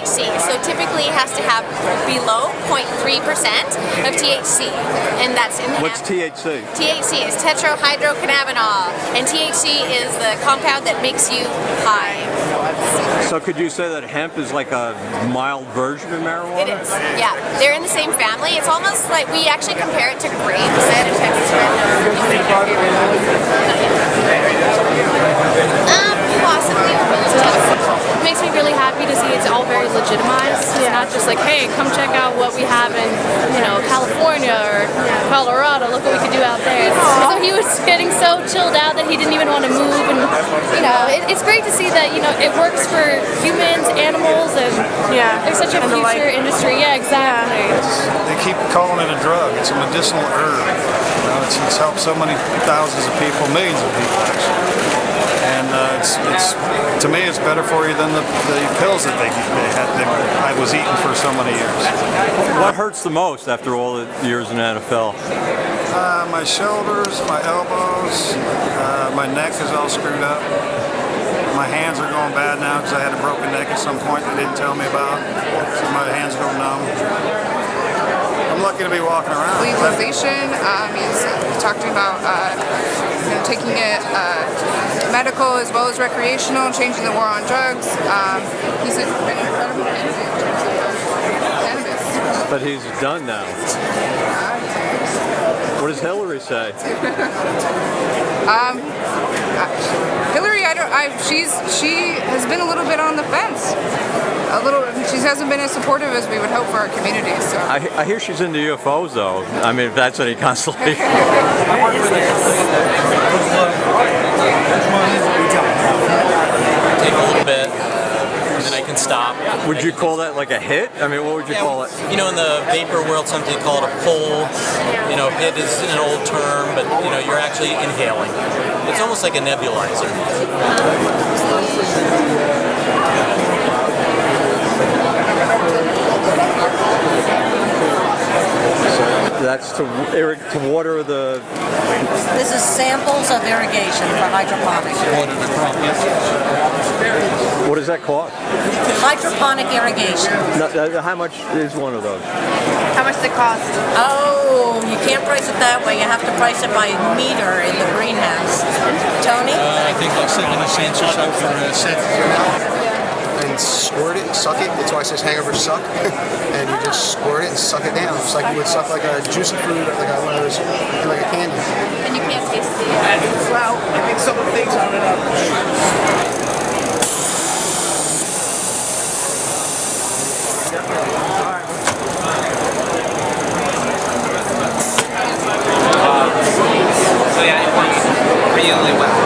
THC. So typically it has to have below 0.3% of THC, and that's in What's hemp. THC? THC is tetrahydrocannabinol, and THC is the compound that makes you high. So could you say that hemp is like a mild version of marijuana? It is, yeah. They're in the same family. It's almost like we actually compare it to grapes. Possibly. It makes me really happy to see it's all very legitimized. It's not just like, hey, come check out what we have in, California or Colorado. Look what we could do out there. So he was getting so chilled out that he didn't even want to move. And it's great to see that it works for humans, animals, and there's such a future industry. Yeah, exactly. They keep calling it a drug. It's a medicinal herb. It's helped so many thousands of people, millions of people actually. And to me, it's better for you than the pills that I was eating for so many years. What hurts the most after all the years in the NFL? My shoulders, my elbows, my neck is all screwed up. My hands are going bad now because I had a broken neck at some point they didn't tell me about. So my hands go numb. I'm lucky to be walking around. Legalization, he's talking about taking it medical as well as recreational, changing the war on drugs. He's an incredible cannabis. But he's done now. What does Hillary say? Hillary, she has been a little bit on the fence. She hasn't been as supportive as we would hope for our community. So I hear she's into UFOs though. I mean, if that's any consolation. Take a little bit, and then I can stop. Would you call that like a hit? I mean, what would you call it? In the vapor world, something called a pull. Hit is an old term, but you're actually inhaling. It's almost like a nebulizer. That's to water the... This is samples of irrigation for hydroponic. Water the crop, yes. What does that cost? Hydroponic irrigation. How much is one of those? how much does it cost? Oh, you can't price it that way. You have to price it by meter in the greenhouse. Tony? I think like 70 cents or so for a set. And squirt it, suck it. That's why it says hangover suck. And you just squirt it and suck it down. It's like you would suck like a juicy fruit, or like one of those, like a candy. And you can't taste it. Well, I think some of the things on it So yeah, it works really well.